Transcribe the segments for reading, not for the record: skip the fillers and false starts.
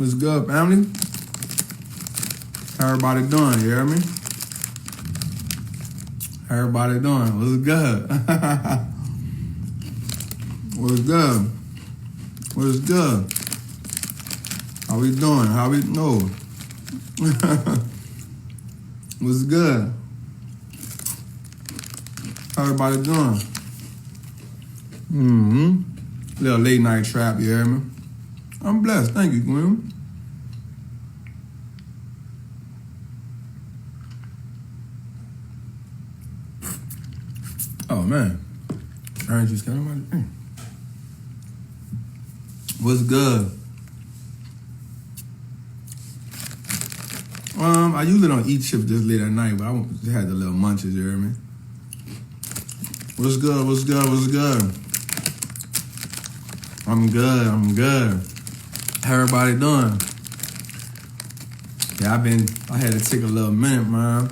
What's good, family? How everybody doing, you hear me? How everybody doing? What's good? What's good? What's good? How we doing? How we know? What's good? How everybody doing? Little late night trap, you hear me? I'm blessed. Thank you, Gwen. Oh man. Orange juice got my drink. What's good? I usually don't eat chips this late at night, but I just had the little munches, you hear me? What's good? What's good? What's good? I'm good. I'm good. How everybody doing? Yeah, I had to take a little minute, man.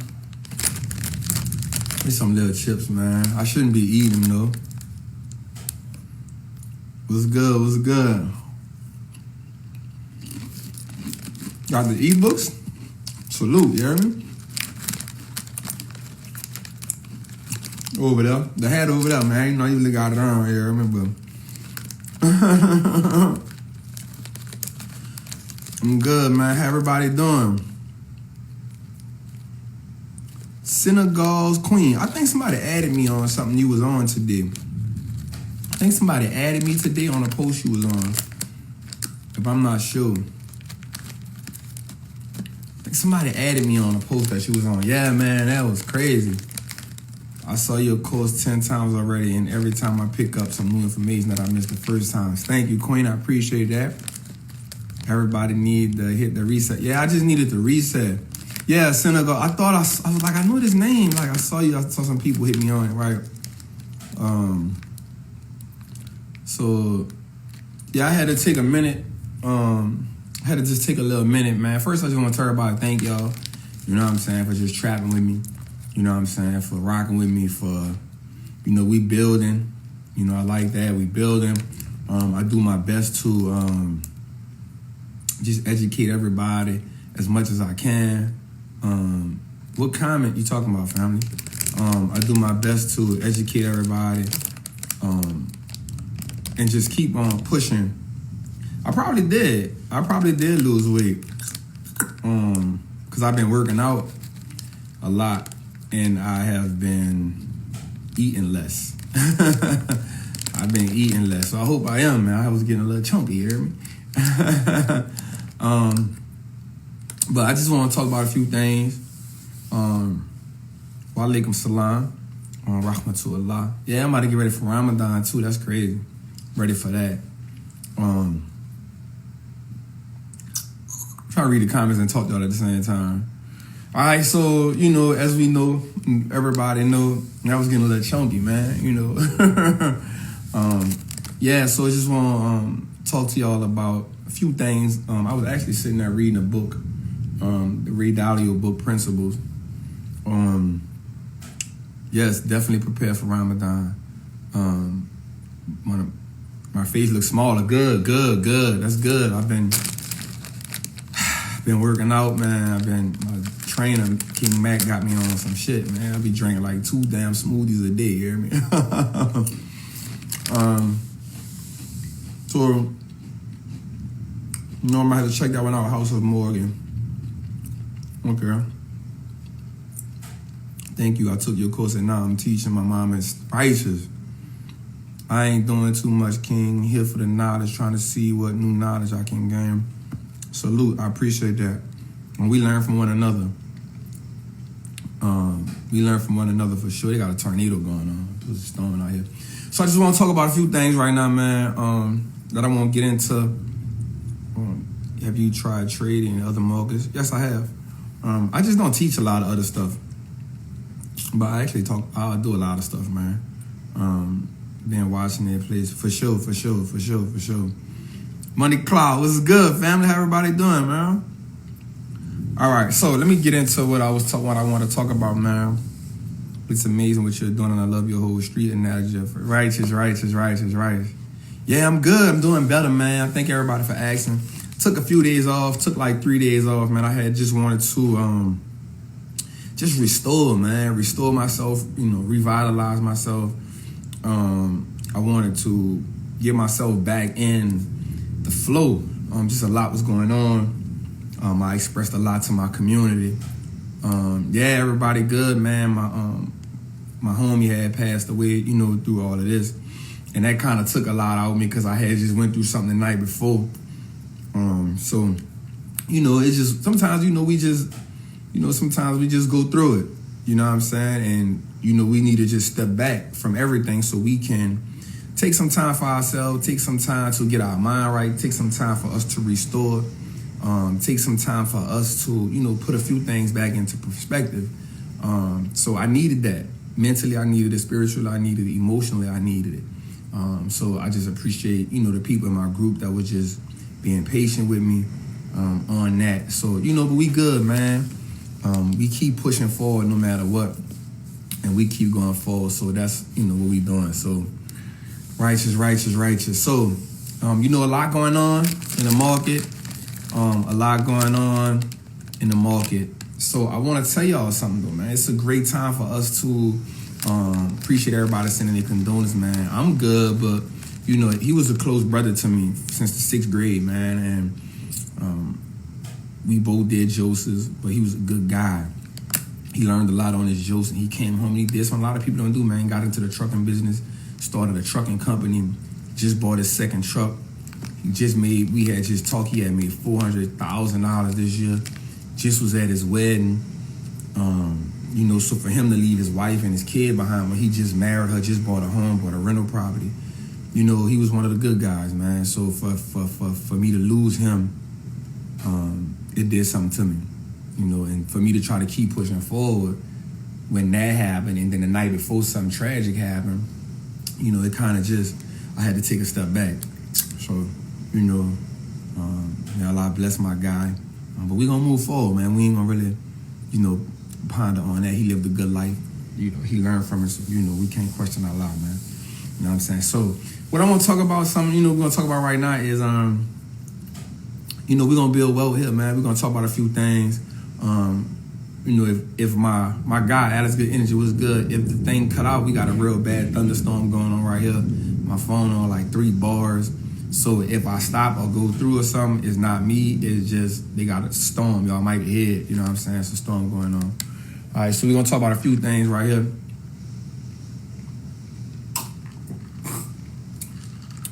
Get some little chips, man. I shouldn't be eating them, though. What's good? What's good? Got the ebooks? Salute, you hear me? Over there. The hat over there, man. You know, you really got it on here, remember? I'm good, man. How everybody doing? Senegal's Queen. I think somebody added me on something you was on today. I think somebody added me today on a post you was on. If I'm not sure. I think somebody added me on a post that you was on. Yeah, man, that was crazy. I saw your course 10 times already, and every time I pick up some new information that I missed the first time. Thank you, Queen. I appreciate that. Everybody need to hit the reset. Yeah, I just needed to reset. Yeah, Senegal. I was like, I know this name. Like, I saw some people hit me on it, right? So, yeah, I had to take a minute. I had to just take a little minute, man. First, I just want to tell everybody thank y'all. You know what I'm saying? For just trapping with me. You know what I'm saying? For rocking with me, for, you know, we building. You know, I like that. We building. I do my best to just educate everybody as much as I can. What comment you talking about, family? I do my best to educate everybody and just keep on pushing. I probably did lose weight because I've been working out a lot. And I have been eating less. I've been eating less. So I hope I am, man. I was getting a little chunky, you hear me? But I just want to talk about a few things. Wa alaikum salam. Rahmatullah. Yeah, I'm about to get ready for Ramadan, too. That's crazy. Ready for that. Try to read the comments and talk to y'all at the same time. All right, so, you know, as we know, everybody know, I was getting a little chunky, man, you know. Yeah, so I just want to talk to y'all about a few things. I was actually sitting there reading a book, the Ray Dalio book, Principles. Yes, definitely prepare for Ramadan. My face looks smaller. Good. That's good. I've been working out, man. My trainer, King Mac, got me on some shit, man. I be drinking like 2 damn smoothies a day, you hear me? So, you know, I'm gonna have to check that one out, House of Morgan. Okay. Thank you. I took your course and now I'm teaching. My mom is righteous. I ain't doing too much, King. Here for the knowledge, trying to see what new knowledge I can gain. Salute, I appreciate that. And we learn from one another. We learn from one another for sure. They got a tornado going on. There's a storm out here. So I just want to talk about a few things right now, man, that I want to get into. Have you tried trading in other markets? Yes, I have. I just don't teach a lot of other stuff. But I actually I do a lot of stuff, man. Been watching their plays for sure. Money Cloud, what's good, family? How everybody doing, man? All right, so let me get into what I want to talk about, man. It's amazing what you're doing, and I love your whole street analogy. Righteous. Yeah, I'm good. I'm doing better, man. Thank everybody for asking. took a few days off, took like 3 days off, man. I had just wanted to just restore myself, revitalize myself. I wanted to get myself back in the flow. Just a lot was going on. I expressed a lot to my community. Everybody good, man. My homie had passed away, through all of this. And that kind of took a lot out of me because I had just went through something the night before. So, it's just, sometimes, sometimes we just go through it. You know what I'm saying? And, we need to just step back from everything so we can take some time for ourselves, take some time to get our mind right, take some time for us to restore, take some time for us to, put a few things back into perspective. So I needed that. Mentally, I needed it. Spiritually, I needed it. Emotionally, I needed it. So I just appreciate, the people in my group that was just being patient with me on that. So, but we good, man. We keep pushing forward no matter what. And we keep going forward. So that's, what we doing. So righteous. So, a lot going on in the market. So I want to tell y'all something, though, man. It's a great time for us to appreciate everybody sending their condolences, man. I'm good, but, he was a close brother to me since the 6th grade, man. And we both did Joseph's, but he was a good guy. He learned a lot on his Joseph. He came home and he did something a lot of people don't do, man. Got into the trucking business, started a trucking company, just bought his second truck. We had just talked, he had made $400,000 this year. Just was at his wedding. So for him to leave his wife and his kid behind when he just married her, just bought a home, bought a rental property. He was one of the good guys, man. So for me to lose him, it did something to me. And for me to try to keep pushing forward when that happened, and then the night before something tragic happened, it kind of just, I had to take a step back. So, Allah bless my guy. But we gonna move forward, man. We ain't gonna really, ponder on that. He lived a good life. He learned from it. So, we can't question Allah, man. You know what I'm saying? So, what I want to talk about, we're gonna talk about right now is, we're gonna build wealth here, man. We're gonna talk about a few things. If my guy, Alex Good Energy, was good, if the thing cut out, we got a real bad thunderstorm going on right here. My phone on like 3 bars. So if I stop or go through or something, it's not me. It's just they got a storm. Y'all might be hit. You know what I'm saying? It's a storm going on. All right, so we're going to talk about a few things right here.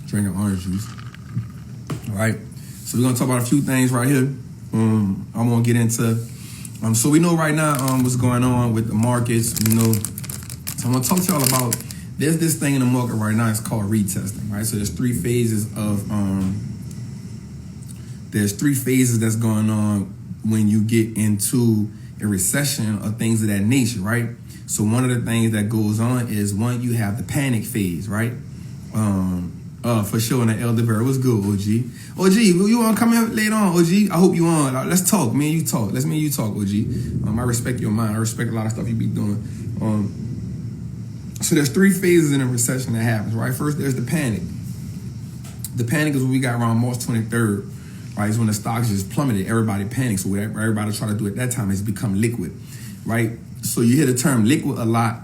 Drinking orange juice. All right. So we're going to talk about a few things right here. I'm going to get into... so we know right now what's going on with the markets, So I'm going to talk to y'all about... There's this thing in the market right now. It's called retesting, right? So there's 3 phases of... there's 3 phases that's going on when you get into a recession or things of that nature, right? So one of the things that goes on is, one, you have the panic phase, right? For sure, in the Elder Bear. What's good, OG? OG, you want to come in later on, OG? I hope you on. Let's talk, man. You talk. Let's me and you talk, OG. I respect your mind. I respect a lot of stuff you be doing. So there's 3 phases in a recession that happens, right? First, there's the panic. The panic is what we got around March 23rd, right? It's when the stocks just plummeted. Everybody panics. So what everybody try to do at that time is become liquid, right? So you hear the term liquid a lot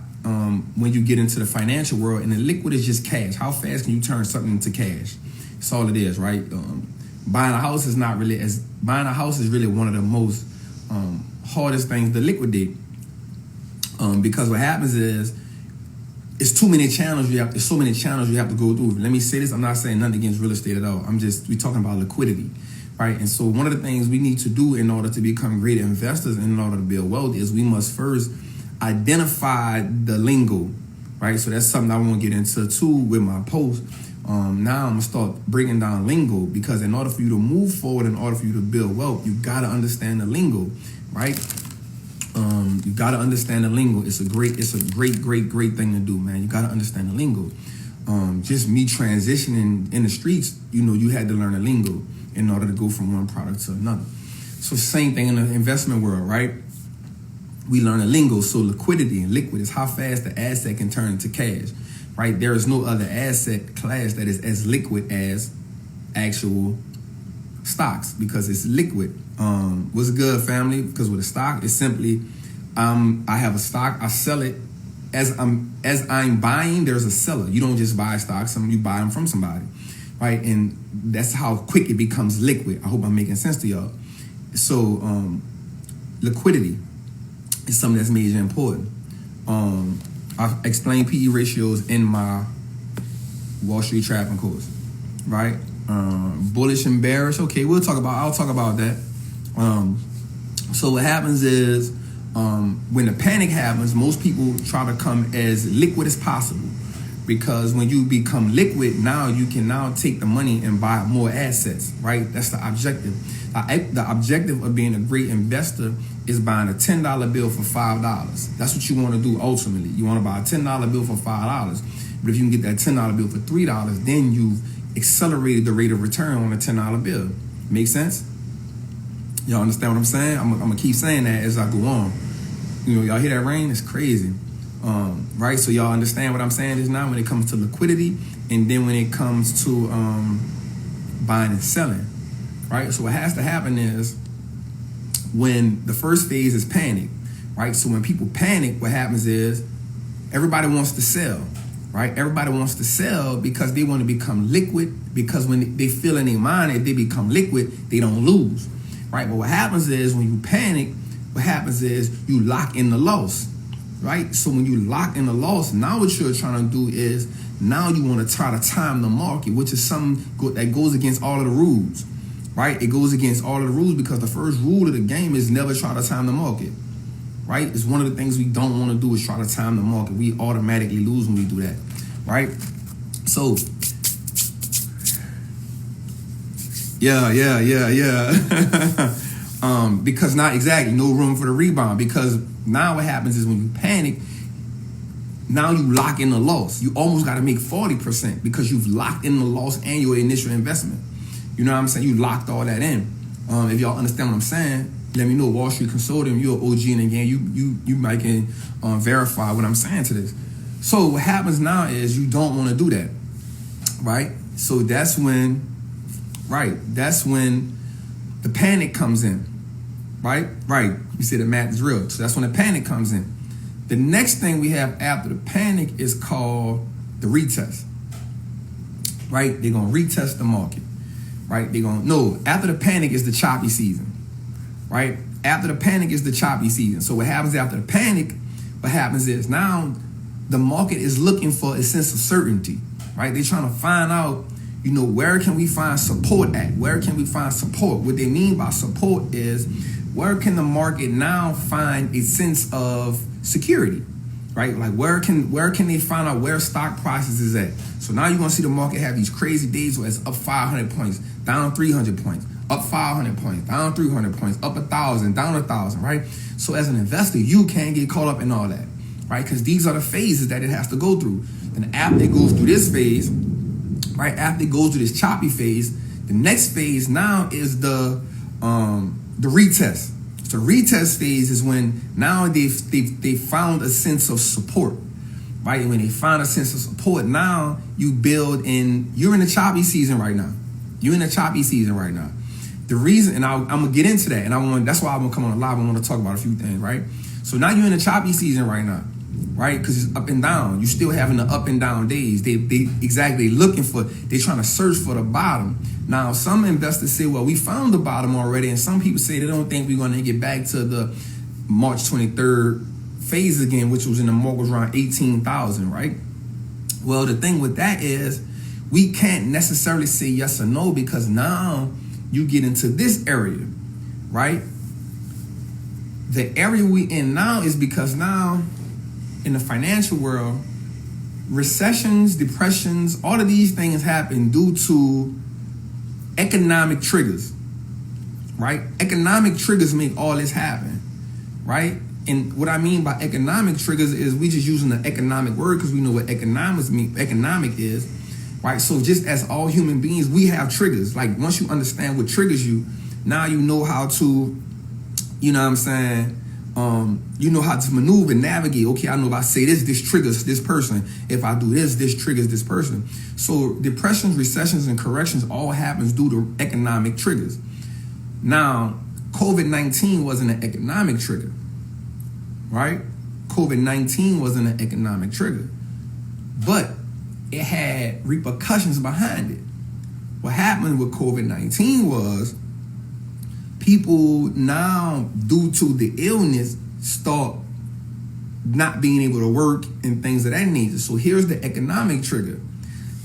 when you get into the financial world, and the liquid is just cash. How fast can you turn something into cash? That's all it is, right? Buying a house is really one of the most hardest things to liquidate, because what happens is it's too many channels there's so many channels you have to go through. Let me say this, I'm not saying nothing against real estate at all. We're talking about liquidity, right? And so one of the things we need to do in order to become great investors and in order to build wealth is we must first identify the lingo, right? So that's something I want to get into too with my post. Now I'm going to start breaking down lingo, because in order for you to move forward, in order for you to build wealth, you got to understand the lingo, right? You got to understand the lingo. It's a great thing to do, man. You got to understand the lingo. Just me transitioning in the streets, you had to learn the lingo in order to go from one product to another. So same thing in the investment world, right? We learn the lingo. So liquidity and liquid is how fast the asset can turn into cash, right? There is no other asset class that is as liquid as actual stocks because it's liquid. What's good, family? Because with a stock, it's simply I have a stock, I sell it. As I'm buying, there's a seller. You don't just buy stocks, you buy them from somebody, right? And that's how quick it becomes liquid. I hope I'm making sense to y'all. So liquidity is something that's major important. I explain PE ratios in my Wall Street Trappin course, right? Bullish and bearish. Okay, I'll talk about that. So what happens is when the panic happens, most people try to come as liquid as possible, because when you become liquid, now you can now take the money and buy more assets, right? That's the objective. The objective of being a great investor is buying a $10 bill for $5. That's what you want to do ultimately. You want to buy a $10 bill for $5. But if you can get that $10 bill for $3, then you've accelerated the rate of return on a $10 bill. Make sense? Y'all understand what I'm saying? I'm going to keep saying that as I go on. You know, y'all hear that rain? It's crazy. Right? So y'all understand what I'm saying is now when it comes to liquidity, and then when it comes to buying and selling. Right? So what has to happen is when the first phase is panic, right? So when people panic, what happens is everybody wants to sell, right? Everybody wants to sell because they want to become liquid, because when they feel in their mind, if they become liquid, they don't lose, right? But what happens is when you panic, what happens is you lock in the loss, right? So when you lock in the loss, now what you're trying to do is now you want to try to time the market, which is something that goes against all of the rules. Right? It goes against all of the rules because the first rule of the game is never try to time the market. Right? It's one of the things we don't want to do is try to time the market. We automatically lose when we do that. Right? So, because not exactly, no room for the rebound. Because now what happens is when you panic, now you lock in the loss. You almost got to make 40% because you've locked in the loss and your initial investment. You know what I'm saying? You locked all that in. If y'all understand what I'm saying, let me know. Wall Street Consortium, you're an OG in the game. You might can verify what I'm saying to this. So what happens now is you don't want to do that, right? So that's when the panic comes in, right? Right. You see the math is real. So that's when the panic comes in. The next thing we have after the panic is called the retest, right? They're going to retest the market. Right? After the panic is the choppy season. Right? After the panic is the choppy season. So what happens after the panic, what happens is now the market is looking for a sense of certainty. Right? They're trying to find out, where can we find support at? Where can we find support? What they mean by support is where can the market now find a sense of security? Right? Like where can they find out where stock prices is at? So now you're going to see the market have these crazy days where it's up 500 points, down 300 points, up 500 points, down 300 points, up 1,000, down 1,000, right? So as an investor, you can't get caught up in all that, right? Because these are the phases that it has to go through. And after it goes through this phase, right? After it goes through this choppy phase, the next phase now is the retest. So retest phase is when now they found a sense of support, right? And when they find a sense of support, now you build in. You're in the choppy season right now. The reason, and I'm gonna get into that, and that's why I'm gonna come on live. I want to talk about a few things, right? So now you're in the choppy season right now, right? Because it's up and down. You still having the up and down days. They trying to search for the bottom. Now, some investors say, well, we found the bottom already, and some people say they don't think we're going to get back to the March 23rd phase again, which was in the market was around 18,000, right? Well, the thing with that is we can't necessarily say yes or no, because now you get into this area, right? The area we in now is because now in the financial world, recessions, depressions, all of these things happen due to economic triggers, right? Economic triggers make all this happen, right? And what I mean by economic triggers is we just using the economic word because we know what economic is, right? So just as all human beings, we have triggers. Like once you understand what triggers you, now you know how to, You know how to maneuver, navigate. Okay, I know if I say this triggers this person. If I do this triggers this person. So depressions, recessions, and corrections all happens due to economic triggers. Now, COVID-19 wasn't an economic trigger, right? COVID-19 wasn't an economic trigger, but it had repercussions behind it. What happened with COVID-19 was people now, due to the illness, start not being able to work and things of that nature. So here's the economic trigger.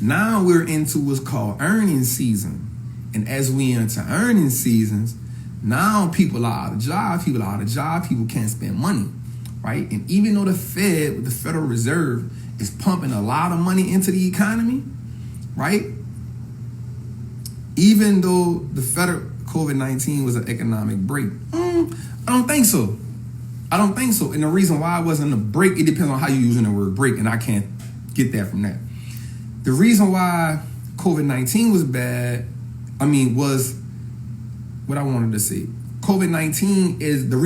Now we're into what's called earnings season. And as we enter earnings seasons, now people are out of job, people can't spend money, right? And even though the Fed, the Federal Reserve, is pumping a lot of money into the economy, right? Even though the federal COVID-19 was an economic break, I don't think so. And the reason why it wasn't a break, it depends on how you're using the word break, and I can't get that from that. The reason why COVID-19 was bad, was what I wanted to say. COVID-19 is what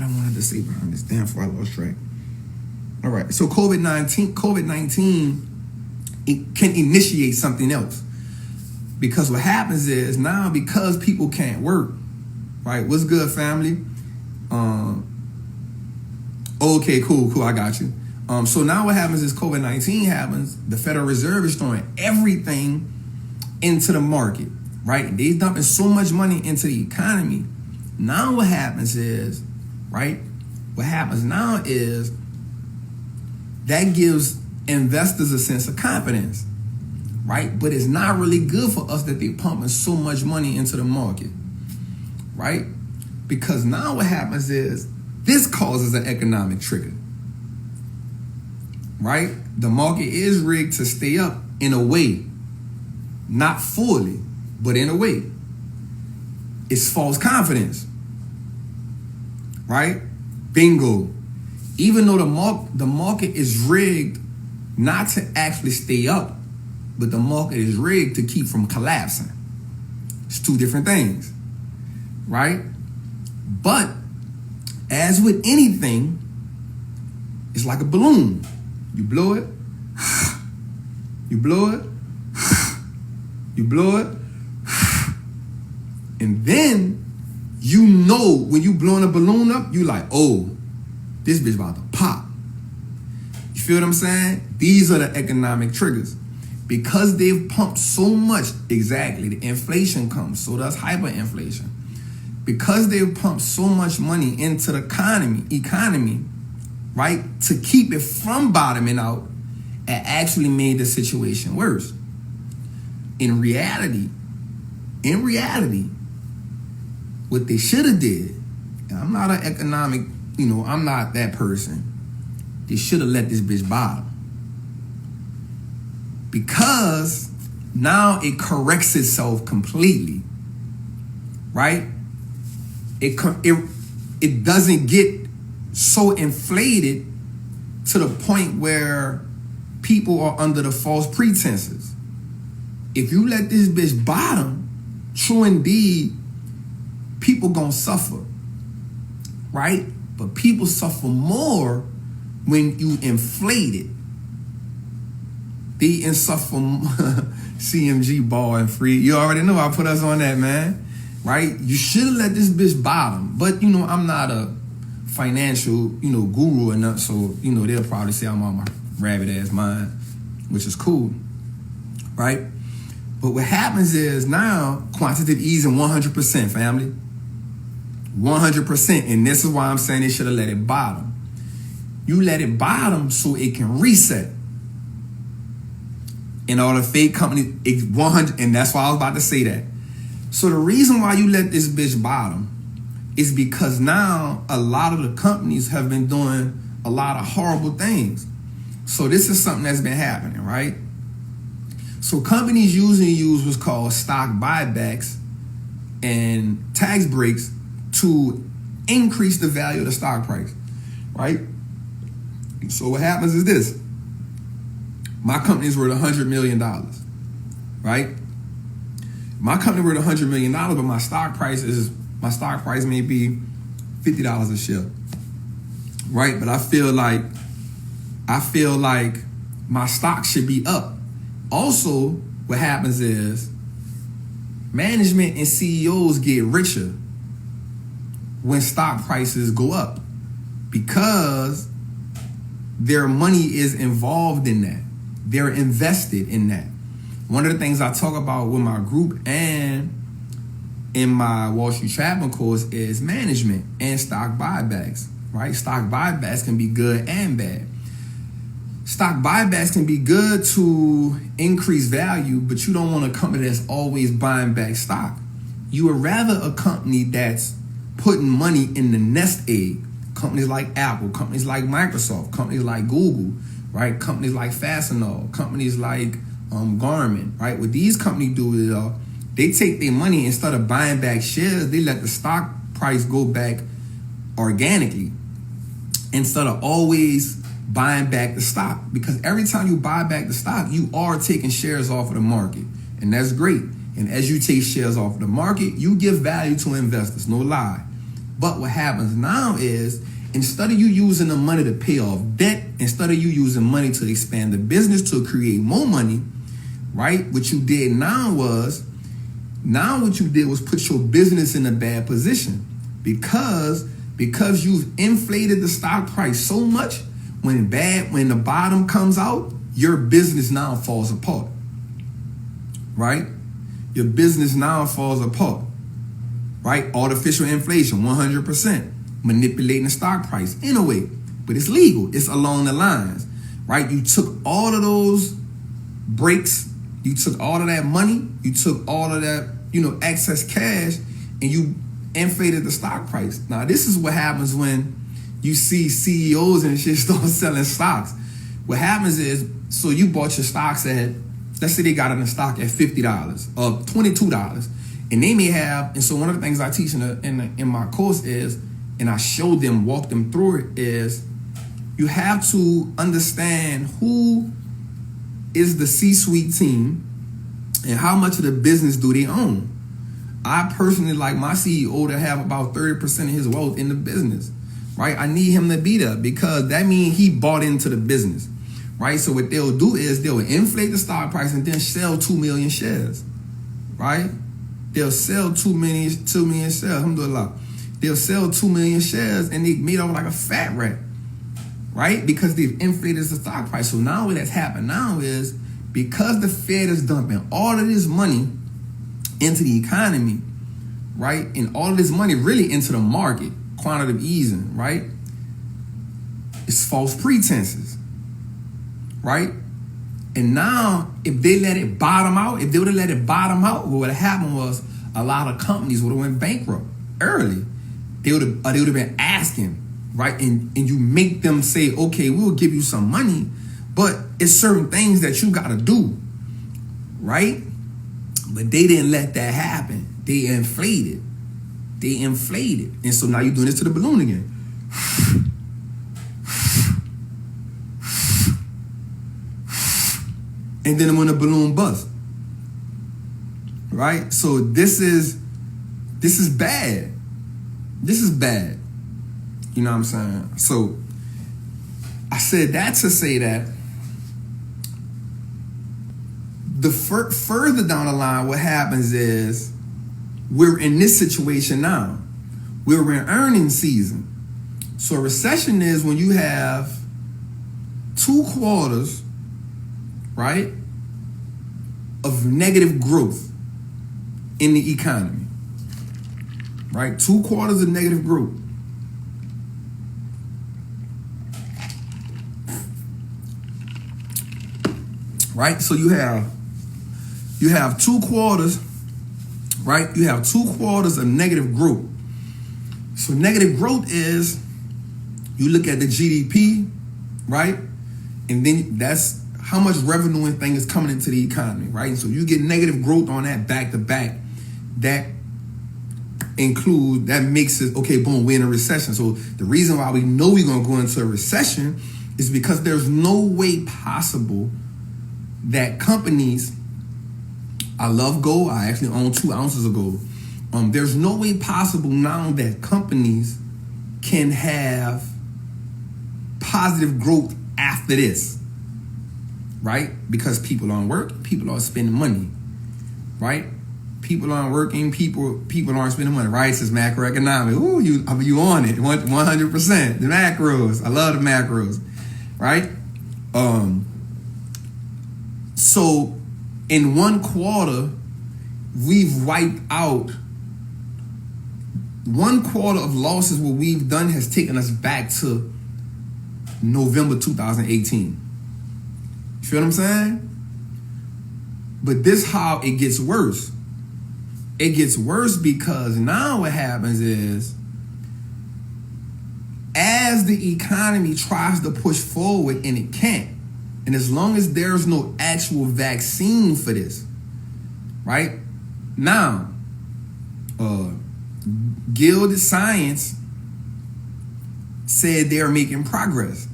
I wanted to say behind this. Damn, before I lost track. All right, so COVID-19, it can initiate something else. Because what happens is now, because people can't work, right? What's good, family? Okay, cool, I got you. So now what happens is COVID-19 happens, the Federal Reserve is throwing everything into the market, right? They're dumping so much money into the economy. Now what happens is, right? What happens now is that gives investors a sense of confidence, right? But it's not really good for us that they're pumping so much money into the market, right? Because now what happens is this causes an economic trigger, right? The market is rigged to stay up in a way, not fully, but in a way. It's false confidence, right? Bingo. Even though the market is rigged not to actually stay up, but the market is rigged to keep from collapsing. It's two different things, right? But as with anything, it's like a balloon. You blow it, you blow it, you blow it, and then you know when you blowing a balloon up, you like, oh, this bitch about to pop. You feel what I'm saying? These are the economic triggers. Because they've pumped so much, exactly, the inflation comes, so does hyperinflation. Because they've pumped so much money into the economy, right, to keep it from bottoming out, it actually made the situation worse. In reality, what they should have did, and I'm not an economic, I'm not that person, they should have let this bitch bottom. Because now it corrects itself completely, right? It doesn't get so inflated to the point where people are under the false pretenses. If you let this bitch bottom, true indeed, people gonna suffer, right? But people suffer more when you inflate it. They suffer CMG ball and free. You already know I put us on that, man. Right? You should have let this bitch bottom. But, I'm not a financial, guru or nothing. So, they'll probably say I'm on my rabbit ass mind, which is cool. Right? But what happens is now quantitative easing 100%, family. 100%. And this is why I'm saying they should have let it bottom. You let it bottom so it can reset. And all the fake companies, 100, and that's why I was about to say that. So the reason why you let this bitch bottom is because now a lot of the companies have been doing a lot of horrible things. So this is something that's been happening, right? So companies usually use what's called stock buybacks and tax breaks to increase the value of the stock price, right? So what happens is this. My company's worth $100 million, right? My company worth $100 million, but my stock price may be $50 a share, right? But I feel like my stock should be up. Also, what happens is management and CEOs get richer when stock prices go up because their money is involved in that. They're invested in that. One of the things I talk about with my group and in my Wall Street Trappin course is management and stock buybacks, right? Stock buybacks can be good and bad. Stock buybacks can be good to increase value, but you don't want a company that's always buying back stock. You would rather a company that's putting money in the nest egg. Companies like Apple, companies like Microsoft, companies like Google, right? Companies like Fastenal, companies like Garmin, right? What these companies do is they take their money, instead of buying back shares, they let the stock price go back organically instead of always buying back the stock. Because every time you buy back the stock, you are taking shares off of the market, and that's great. And as you take shares off of the market, you give value to investors, no lie. But what happens now is, instead of you using the money to pay off debt, instead of you using money to expand the business to create more money, right? What you did now was put your business in a bad position because you've inflated the stock price so much. When the bottom comes out, your business now falls apart, right? Your business now falls apart, right? Artificial inflation, 100%. Manipulating the stock price in a way, but it's legal. It's along the lines, right? You took all of those breaks, you took all of that money, you took all of that, excess cash, and you inflated the stock price. Now, this is what happens when you see CEOs and shit start selling stocks. What happens is, so you bought your stocks at, let's say they got it in stock at $50 or $22, and they may have. And so one of the things I teach in my course is, and I show them, walk them through it, is you have to understand who is the C-suite team and how much of the business do they own. I personally like my CEO to have about 30% of his wealth in the business, right? I need him to be there because that means he bought into the business, right? So what they'll do is they'll inflate the stock price and then sell 2 million shares, right? They'll sell 2 million shares. Alhamdulillah. They'll sell 2 million shares and they made off like a fat rat, right? Because they've inflated the stock price. So now what that's happened now is, because the Fed is dumping all of this money into the economy, right? And all of this money really into the market, quantitative easing, right? It's false pretenses, right? And now if they let it bottom out, if they would have let it bottom out, what would have happened was a lot of companies would have went bankrupt early. They would have been asking, right? And you make them say, okay, we'll give you some money, but it's certain things that you got to do, right? But they didn't let that happen. They inflated. And so now you're doing this to the balloon again. And then when the balloon busts, right? So this is bad. This is bad. You know what I'm saying? So I said that to say that the further down the line, what happens is we're in this situation now. We're in earnings season. So a recession is when you have 2 quarters, right, of negative growth in the economy, right? 2 quarters of negative growth. Right? So you have 2 quarters, right? You have 2 quarters of negative growth. So negative growth is, you look at the GDP, right? And then that's how much revenue and thing is coming into the economy, right? And so you get negative growth on that back to back. That makes it, okay, boom, we're in a recession. So the reason why we know we're going to go into a recession is because there's no way possible that companies, I love gold. I actually own 2 ounces of gold. There's no way possible now that companies can have positive growth after this, right? Because people aren't working, people are spending money, right? People aren't working, people aren't spending money, right? It's macroeconomic. Ooh, you on it, 100%. The macros, I love the macros, right? So in one quarter, we've wiped out. One quarter of losses, what we've done has taken us back to November 2018. You feel what I'm saying? But this how it gets worse. It gets worse because now what happens is, as the economy tries to push forward and it can't, and as long as there's no actual vaccine for this, right? Now, Gilead Science said they're making progress,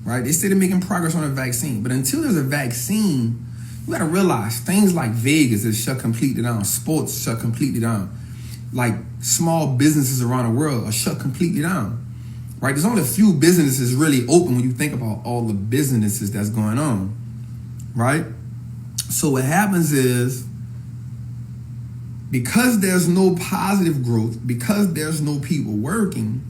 right? They said they're making progress on a vaccine. But until there's a vaccine, you gotta realize things like Vegas is shut completely down, sports shut completely down, like small businesses around the world are shut completely down, right? There's only a few businesses really open when you think about all the businesses that's going on, right? So what happens is, because there's no positive growth, because there's no people working,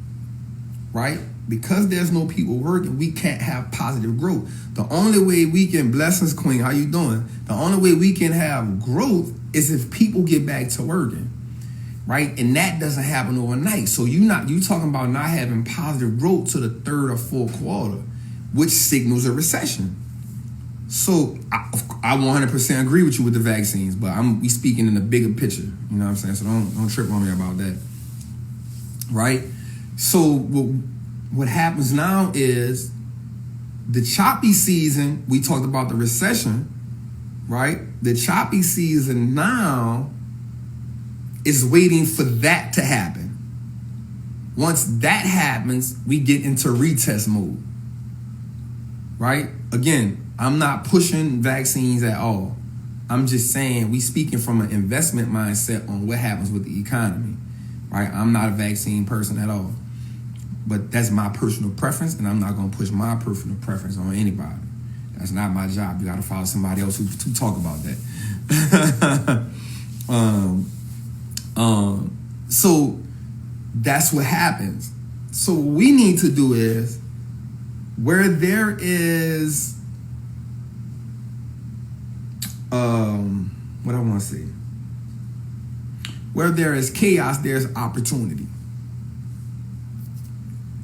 right? Because there's no people working, we can't have positive growth. The only way we can, blessings queen, how you doing? The only way we can have growth is if people get back to working, right? And that doesn't happen overnight. So you talking about not having positive growth to the third or fourth quarter, which signals a recession. So I 100% agree with you with the vaccines, but we speaking in the bigger picture. You know what I'm saying? So don't trip on me about that, right? So what happens now is the choppy season. We talked about the recession, right? The choppy season now is waiting for that to happen. Once that happens, we get into retest mode, right? Again, I'm not pushing vaccines at all. I'm just saying we speaking from an investment mindset on what happens with the economy, right? I'm not a vaccine person at all. But that's my personal preference, and I'm not going to push my personal preference on anybody. That's not my job. You got to follow somebody else who talk about that. So that's what happens. So what we need to do is, where there is, what I want to say, where there is chaos, there's opportunity.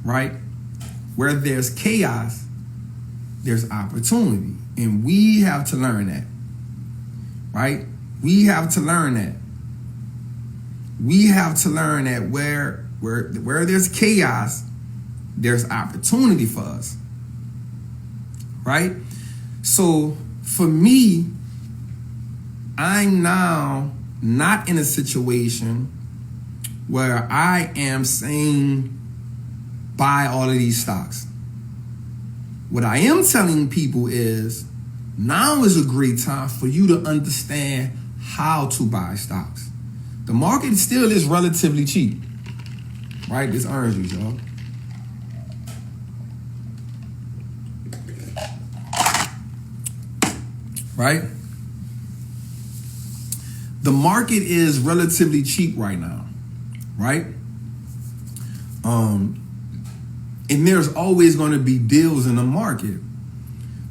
Right? Where there's chaos, there's opportunity. And we have to learn that. Right? We have to learn that. We have to learn that where there's chaos, there's opportunity for us. Right? So for me, I'm now not in a situation where I am saying buy all of these stocks. What I am telling people is, now is a great time for you to understand how to buy stocks. The market still is relatively cheap, right? This orange juice, y'all. Right? The market is relatively cheap right now, right? And there's always going to be deals in the market.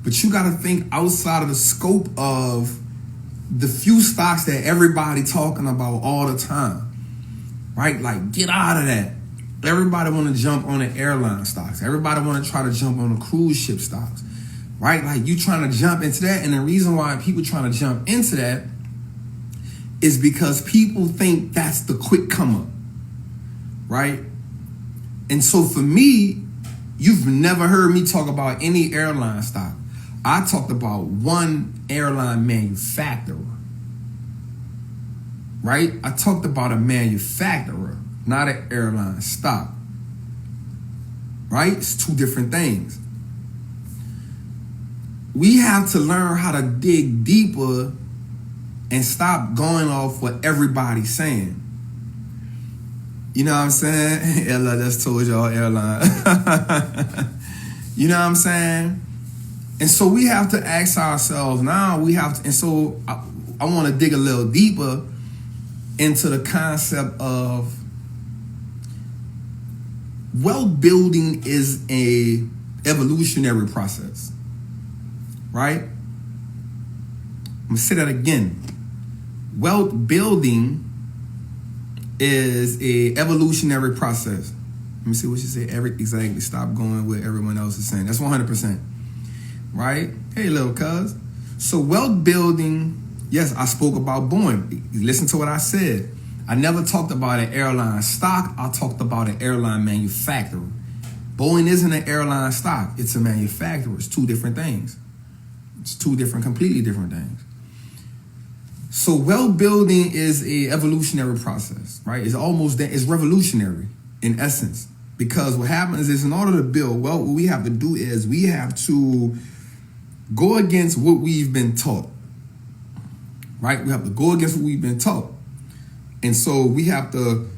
But you got to think outside of the scope of the few stocks that everybody talking about all the time, right? Like, get out of that. Everybody want to jump on the airline stocks. Everybody want to try to jump on the cruise ship stocks, right? Like, you trying to jump into that. And the reason why people trying to jump into that is because people think that's the quick come up, right? And so for me, you've never heard me talk about any airline stock. I talked about one airline manufacturer, right? I talked about a manufacturer, not an airline stock, right? It's two different things. We have to learn how to dig deeper and stop going off what everybody's saying. You know what I'm saying? Ella just told y'all airline. You know what I'm saying? And so we have to ask ourselves now, and so I want to dig a little deeper into the concept of wealth building is a evolutionary process, right? I'm gonna say that again. Wealth building is a evolutionary process. Let me see what you say. Exactly. Stop going with everyone else is saying. That's 100%. Right? Hey, little cuz. So wealth building, yes, I spoke about Boeing. Listen to what I said. I never talked about an airline stock. I talked about an airline manufacturer. Boeing isn't an airline stock. It's a manufacturer. It's two different things. It's two different, completely different things. So wealth building is a evolutionary process, right? It's revolutionary in essence, because what happens is in order to build wealth, what we have to do is we have to go against what we've been taught, right? We have to go against what we've been taught. And so we have to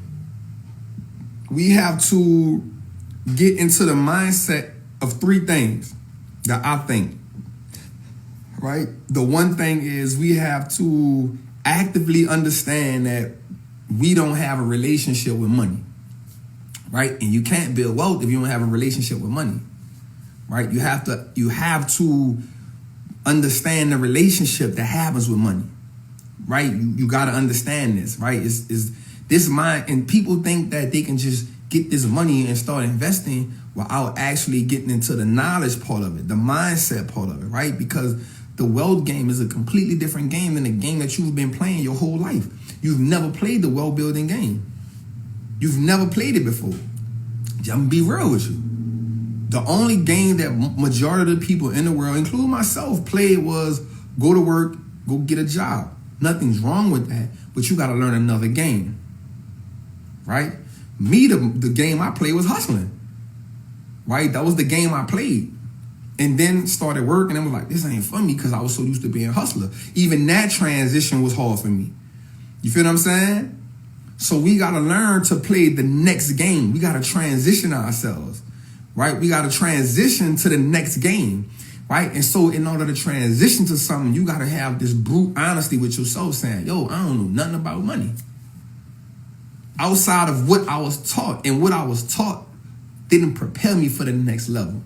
get into the mindset of three things that I think, right? The one thing is we have to actively understand that we don't have a relationship with money, right? And you can't build wealth if you don't have a relationship with money, right? You have to understand the relationship that happens with money, right? You got to understand this, right? Is this mind, and people think that they can just get this money and start investing without actually getting into the knowledge part of it, the mindset part of it, right? Because the wealth game is a completely different game than the game that you've been playing your whole life. You've never played the wealth building game. You've never played it before. I'm gonna be real with you. The only game that majority of the people in the world, including myself, played was go to work, go get a job. Nothing's wrong with that, but you got to learn another game, right? Me, the game I played was hustling, right? That was the game I played. And then started working and was like, this ain't for me because I was so used to being a hustler. Even that transition was hard for me. You feel what I'm saying? So we got to learn to play the next game. We got to transition ourselves, right? We got to transition to the next game, right? And so in order to transition to something, you got to have this brute honesty with yourself saying, yo, I don't know nothing about money. Outside of what I was taught, and what I was taught didn't prepare me for the next level.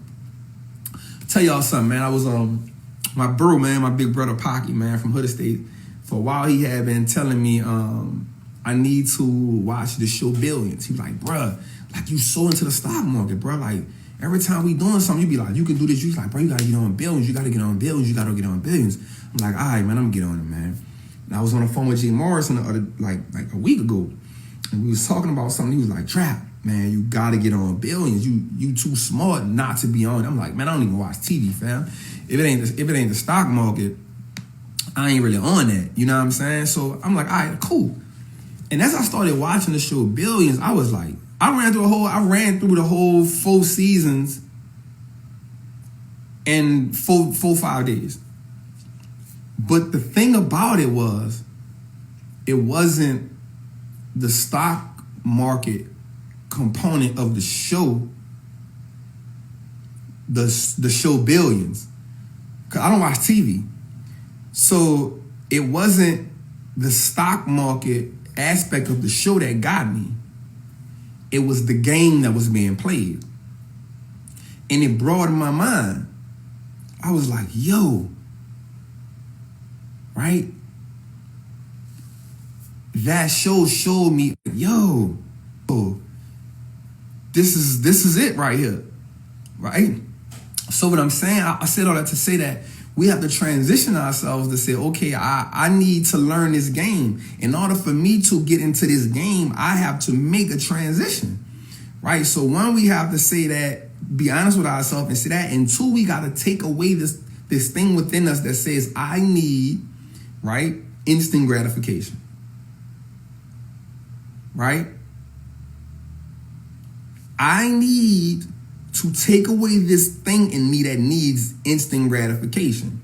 Tell y'all something, man. I was my bro, man, my big brother Pocky, man, from Hood Estate. For a while, he had been telling me I need to watch the show Billions. He was like, bruh, like you so into the stock market, bro. Like every time we doing something, you be like, you can do this. You like, bro, you gotta get on Billions. You gotta get on Billions. You gotta get on Billions. I'm like, all right, man, I'm gonna get on it, man. And I was on the phone with Jay Morrison the other like a week ago, and we was talking about something. He was like, Trap, man, you gotta get on Billions. You too smart not to be on it. I'm like, man, I don't even watch TV, fam. If it ain't the stock market, I ain't really on that. You know what I'm saying? So I'm like, all right, cool. And as I started watching the show Billions, I was like, I ran through the whole 4 seasons in 5 days. But the thing about it wasn't the stock market component of the show, the show Billions. 'Cause I don't watch TV. So it wasn't the stock market aspect of the show that got me. It was the game that was being played. And it broadened my mind. I was like, yo, right? That show showed me, yo, this is it right here, right? So what I'm saying, I said all that to say that we have to transition ourselves to say, okay, I need to learn this game. In order for me to get into this game, I have to make a transition, right? So one, we have to say that, be honest with ourselves and say that. And two, we got to take away this thing within us that says, I need, right, instant gratification, right? I need to take away this thing in me that needs instant gratification.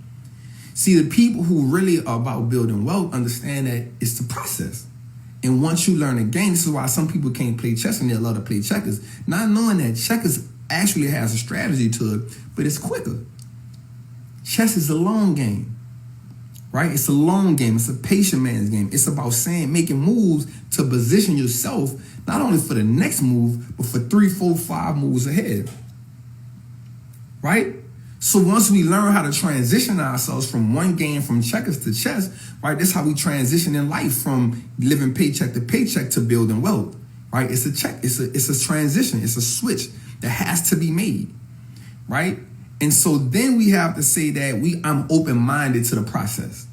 See, the people who really are about building wealth understand that it's the process. And once you learn the game, this is why some people can't play chess and they love to play checkers. Not knowing that checkers actually has a strategy to it, but it's quicker. Chess is a long game, right? It's a long game. It's a patient man's game. It's about making moves to position yourself, not only for the next move, but for 3, 4, 5 moves ahead, right? So once we learn how to transition ourselves from one game, from checkers to chess, right? That's how we transition in life, from living paycheck to paycheck to building wealth, right? It's a transition. It's a switch that has to be made, right? And so then we have to say that I'm open-minded to the process.